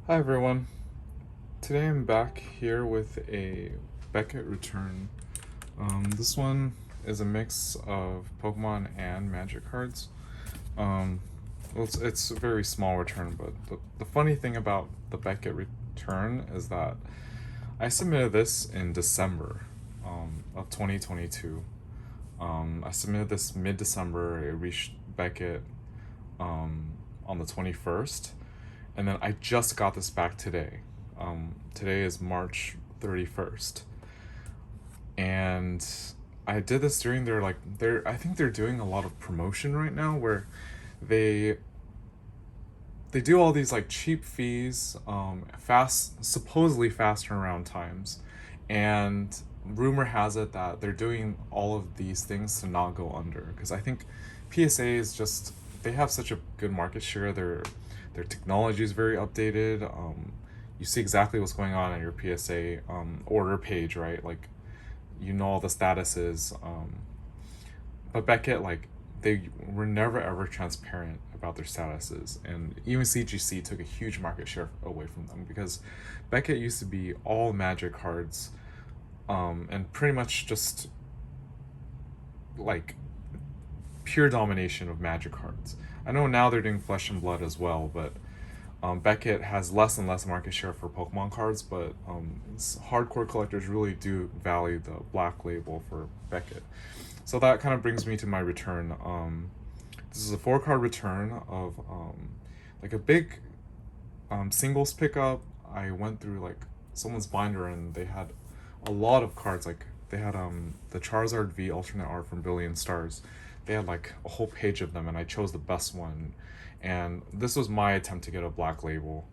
Hi everyone. Today I'm back here with a Beckett return. This one is a mix of Pokemon and Magic cards. Um, it's a very small return, but the funny thing about the Beckett return is that I submitted this in December of 2022. I submitted this mid-December. It reached Beckett on the 21st, and then I just got this back today. Today is March 31st, and I did this during their I think they're doing a lot of promotion right now where they they do all these like cheap fees, supposedly fast turnaround times, and rumor has it that they're doing all of these things to not go under, because I think PSA is just, they have such a good market share. Their technology is very updated. You see exactly what's going on your PSA order page, right? Like, you know all the statuses. But Beckett, like, they were never ever transparent about their statuses, and even CGC took a huge market share away from them because Beckett used to be all Magic cards, and pretty much just like pure domination of Magic cards. I know now they're doing Flesh and Blood as well, but Beckett has less and less market share for Pokemon cards, but hardcore collectors really do value the black label for Beckett. So that kind of brings me to my return. This is a 4 card return of like a big singles pickup. I went through like someone's binder and they had a lot of cards. Like they had the Charizard V alternate art from Billion Stars. They had like a whole page of them, and I chose the best one. And this was my attempt to get a black label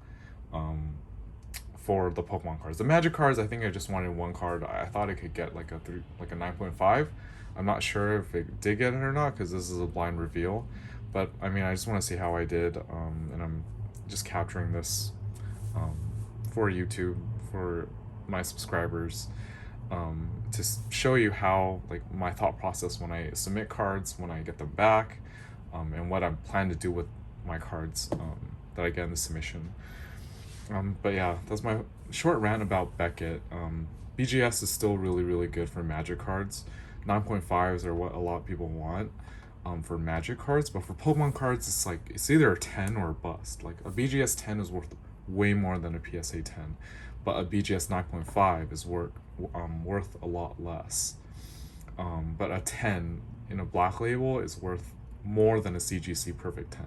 for the Pokemon cards. The Magic cards, I think I just wanted one card. I thought I could get like a 9.5. I'm not sure if it did get it or not because this is a blind reveal. But I mean, I just want to see how I did, and I'm just capturing this um, for YouTube, for my subscribers, to show you how, like, my thought process when I submit cards, when I get them back, and what I plan to do with my cards that I get in the submission. But yeah, that's my short rant about Beckett. BGS is still really, really good for Magic cards. 9.5s are what a lot of people want for Magic cards, but for Pokemon cards, it's like it's either a 10 or a bust. Like a BGS 10 is worth way more than a PSA 10, but a BGS 9.5 is worth a lot less. But a 10 in a black label is worth more than a CGC Perfect 10.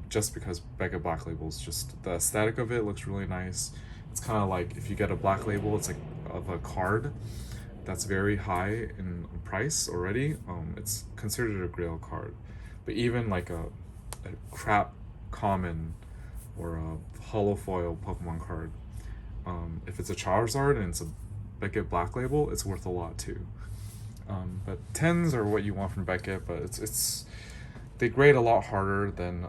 Just because Beckett Black Label is just, the aesthetic of it looks really nice. It's kind of like if you get a black label, it's like of a card that's very high in price already. It's considered a grail card, but even like a crap common or a hollow foil Pokemon card, if it's a Charizard and it's a Beckett Black Label, it's worth a lot too. But 10s are what you want from Beckett, but it's they grade a lot harder than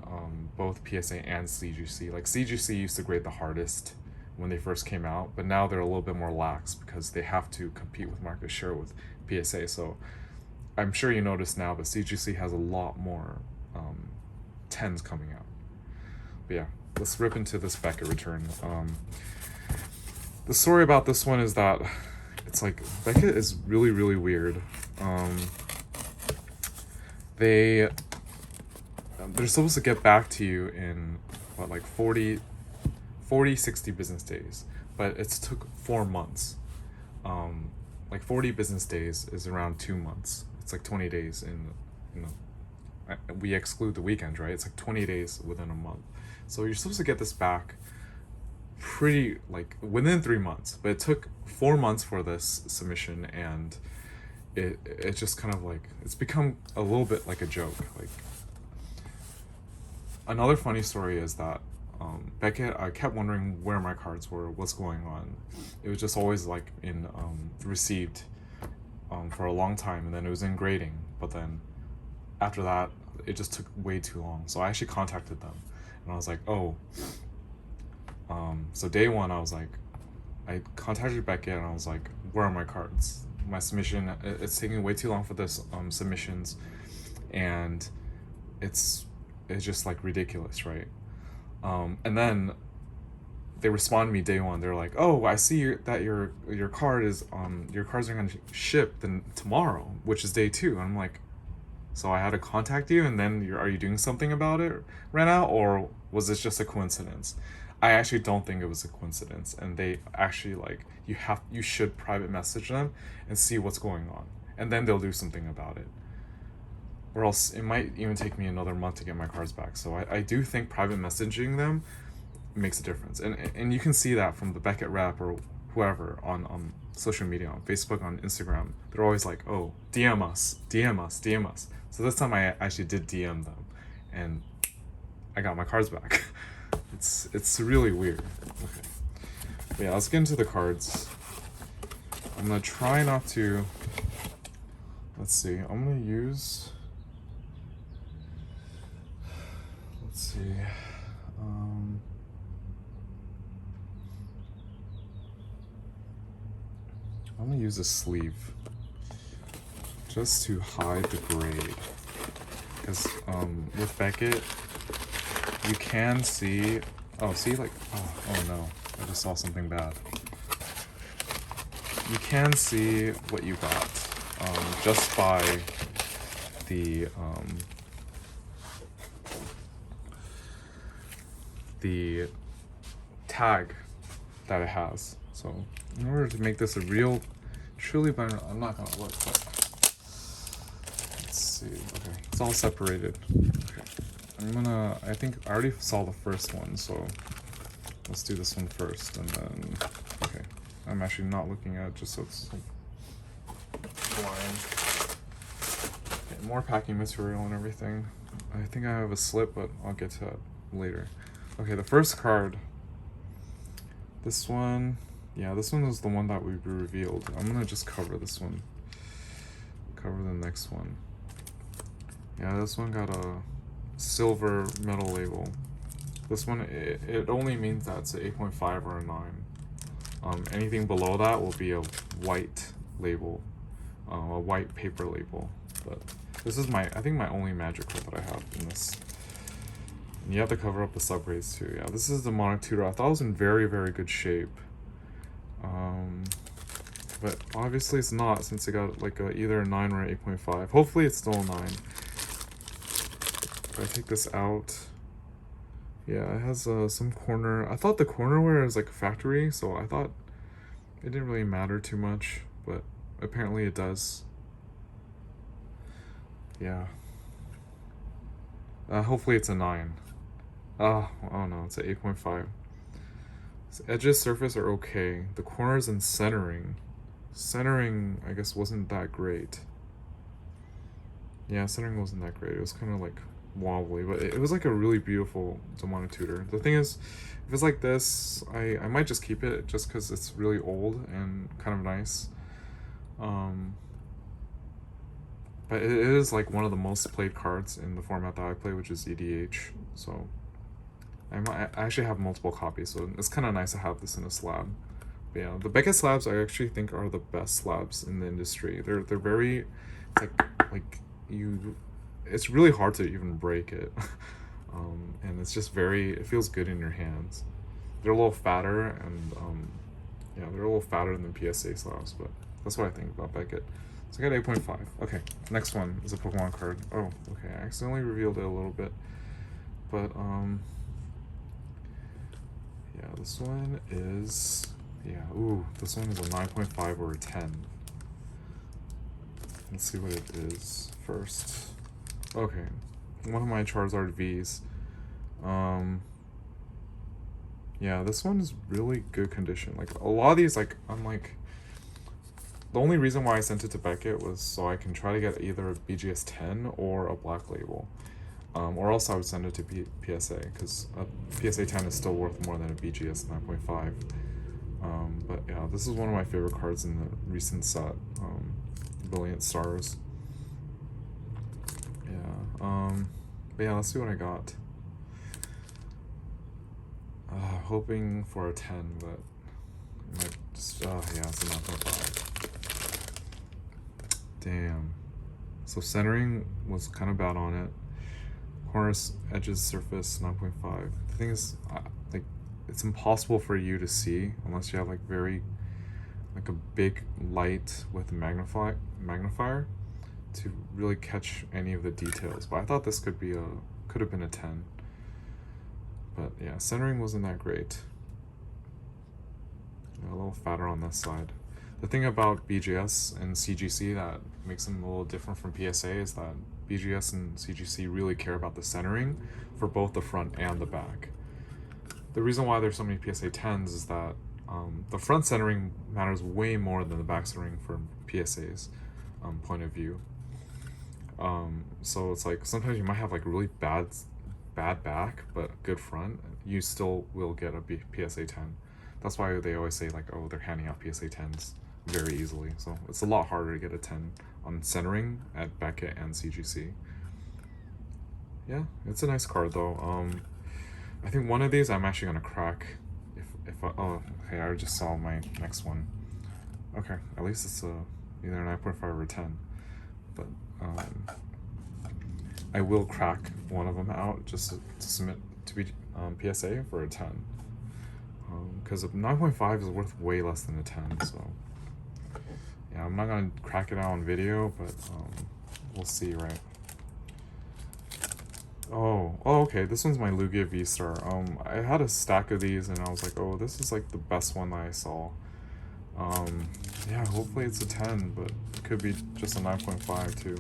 both PSA and CGC. Like CGC used to grade the hardest when they first came out, but now they're a little bit more lax because they have to compete with market share with PSA. So I'm sure you noticed now, but CGC has a lot more 10s coming out. But yeah, let's rip into this Beckett return. The story about this one is that it's like Beckett is really, really weird. They're supposed to get back to you in what, like 60 business days, but it's took 4 months. Like 40 business days is around 2 months. It's like 20 days we exclude the weekends, right? It's like 20 days within a month. So you're supposed to get this back pretty, like, within 3 months, but it took 4 months for this submission, and it just kind of like, it's become a little bit like a joke. Like, another funny story is that Beckett, I kept wondering where my cards were, what's going on. It was just always like in received for a long time, and then it was in grading, but then after that it just took way too long. So I actually contacted them, and I was like, oh, so day one I contacted Beckett, and I was like, where are my cards? My submission, it's taking way too long for this submissions, and it's just like ridiculous, right? And then they respond to me day one. They're like, "Oh, I see that your card is your cards are gonna ship then tomorrow, which is day two." And I'm like, "So I had to contact you, and then are you doing something about it right now, or was this just a coincidence?" I actually don't think it was a coincidence, and they actually like you should private message them and see what's going on, and then they'll do something about it. Or else it might even take me another month to get my cards back. So I do think private messaging them makes a difference, and you can see that from the Beckett rep or whoever on social media, on Facebook, on Instagram. They're always like, "Oh, DM us, DM us, DM us." So this time I actually did DM them, and I got my cards back. It's really weird. Okay, but yeah, let's get into the cards. I'm gonna try not to. Let's see. I'm gonna use. Let's see. I'm gonna use a sleeve just to hide the grade, because with Beckett you can see. Oh, see, like, oh no, I just saw something bad. You can see what you got just by the tag that it has. So in order to make this a real, truly blind, I'm not gonna look, but let's see. Okay, it's all separated. Okay, I think I already saw the first one, so let's do this one first, and then, okay, I'm actually not looking at it just so it's like blind. Okay, more packing material and everything. I think I have a slip, but I'll get to that later. Okay, the first card. This one, yeah, this one was the one that we revealed. I'm gonna just cover this one. Cover the next one. Yeah, this one got a silver metal label. This one, it only means that it's an 8.5 or a 9. Anything below that will be a white label, a white paper label. But this is I think my only magic card that I have in this. And you have to cover up the subgrades too. Yeah, this is the Monarch Tutor. I thought it was in very, very good shape. But obviously it's not, since it got like either a 9 or an 8.5. Hopefully it's still a 9. If I take this out, yeah, it has some corner. I thought the corner wear is like factory, so I thought it didn't really matter too much, but apparently it does. Yeah. Hopefully it's a 9. Oh no, it's an 8.5. So edges, surface are okay. The corners and centering, I guess wasn't that great. Yeah, centering wasn't that great. It was kind of like wobbly, but it was like a really beautiful demonic tutor. The thing is, if it's like this, I might just keep it just because it's really old and kind of nice. But it is like one of the most played cards in the format that I play, which is EDH. So I actually have multiple copies, so it's kind of nice to have this in a slab. But yeah, the Beckett slabs I actually think are the best slabs in the industry. They're very like you. It's really hard to even break it, and it's just it feels good in your hands. They're a little fatter, and yeah, they're a little fatter than PSA slabs, but that's what I think about Beckett. So I got 8.5. Okay, next one is a Pokemon card. Oh, okay, I accidentally revealed it a little bit, but yeah, this one is, yeah, ooh, this one is a 9.5 or a 10. Let's see what it is first. Okay, one of my Charizard Vs. Yeah, this one is really good condition. Like, a lot of these, like, I'm like, the only reason why I sent it to Beckett was so I can try to get either a BGS 10 or a black label. Or else I would send it to PSA, because a PSA 10 is still worth more than a BGS 9.5. But yeah, this is one of my favorite cards in the recent set, Brilliant Stars. Yeah, but yeah, let's see what I got. Hoping for a 10, but I might just, yeah, it's a 9.5. Damn. So centering was kind of bad on it. Corners, edges, surface, 9.5. The thing is, like, it's impossible for you to see unless you have like a big light with a magnifier to really catch any of the details. But I thought this could have been a 10. But yeah, centering wasn't that great. A little fatter on this side. The thing about BGS and CGC that makes them a little different from PSA is that BGS and CGC really care about the centering for both the front and the back. The reason why there's so many PSA 10s is that the front centering matters way more than the back centering from PSA's point of view. So it's like sometimes you might have like really bad back but good front, you still will get a PSA 10. That's why they always say like, oh, they're handing out PSA 10s very easily. So it's a lot harder to get a 10 on centering at Beckett and CGC. Yeah, it's a nice card though. I think one of these I'm actually gonna crack. Oh, okay, I just saw my next one. Okay, at least it's either a 9.5 or a 10. But I will crack one of them out just to submit to be PSA for a 10. Because a 9.5 is worth way less than a 10, so yeah, I'm not gonna crack it out on video, but we'll see, right? Oh, okay, this one's my Lugia V-Star. I had a stack of these and I was like, oh, this is like the best one that I saw. Yeah, hopefully it's a 10, but it could be just a 9.5 too.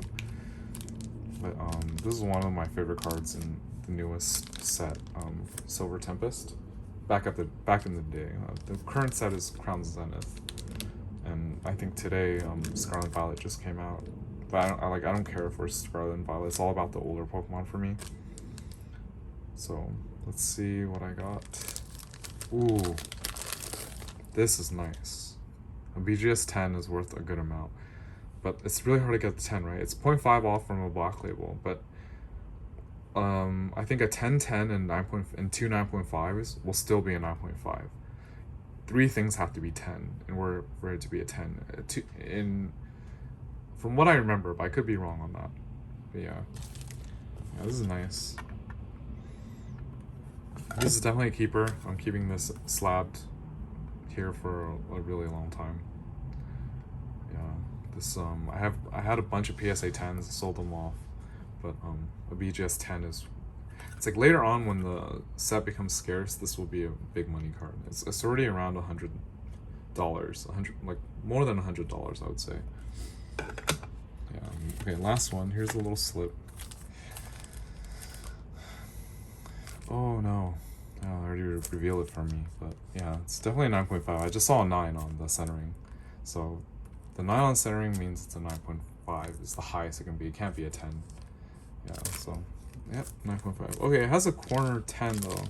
But this is one of my favorite cards in the newest set, Silver Tempest. Back in the day. The current set is Crown Zenith, and I think today Scarlet Violet just came out. But I don't care for Scarlet and Violet. It's all about the older Pokemon for me. So let's see what I got. Ooh, this is nice. A BGS 10 is worth a good amount, but it's really hard to get the 10 right. It's 0.5 off from a black label, but I think a 10-10 and two 9.5s will still be a 9.5. 3 things have to be 10 in order for it to be a 10. From what I remember, but I could be wrong on that. But yeah, this is nice. This is definitely a keeper. I'm keeping this slabbed here for a really long time. Yeah, this I had a bunch of PSA 10s, sold them off, but a BGS 10 is, it's like later on when the set becomes scarce, this will be a big money card. It's already around $100, like more than $100, I would say. Yeah. Okay, last one. Here's a little slip. Oh no, I already revealed it for me, but yeah, it's definitely a 9.5. I just saw a 9 on the centering, so the 9 on centering means it's a 9.5. It's the highest it can be. It can't be a 10. Yeah, so yep, 9.5. Okay, it has a corner 10 though.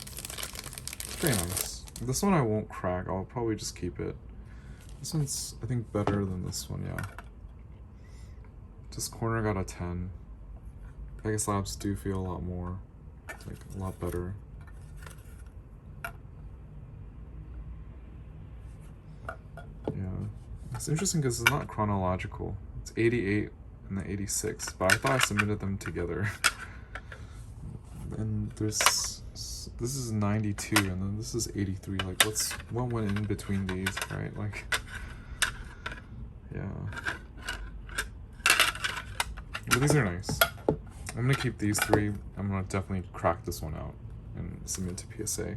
Very nice. This one I won't crack. I'll probably just keep it. This one's, I think, better than this one. Yeah. This corner got a 10. Vegas Labs do feel a lot more, like a lot better. Yeah, it's interesting because it's not chronological. It's 88 and the 86, but I thought I submitted them together. And this is 92, and then this is 83. Like, what went in between these, right? Like, yeah. But these are nice. I'm gonna keep these 3. I'm gonna definitely crack this one out and submit to PSA.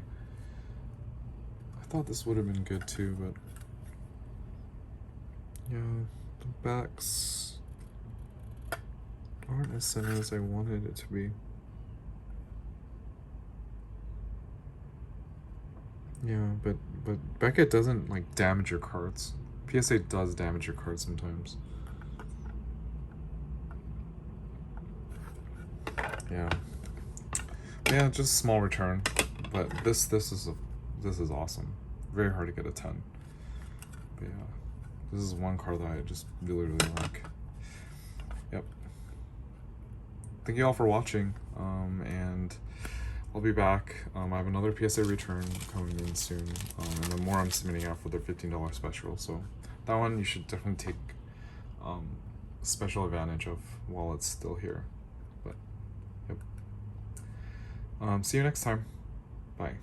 I thought this would have been good too, but yeah, the backs aren't as center as I wanted it to be. Yeah, but Beckett doesn't like damage your cards. PSA does damage your cards sometimes. Yeah, just small return, but this is awesome. Very hard to get a 10. But yeah, this is one card that I just really like. Yep. Thank you all for watching, and I'll be back. I have another PSA return coming in soon, and the more I'm submitting out for their $15 special. So that one you should definitely take special advantage of while it's still here. But yep. See you next time. Bye.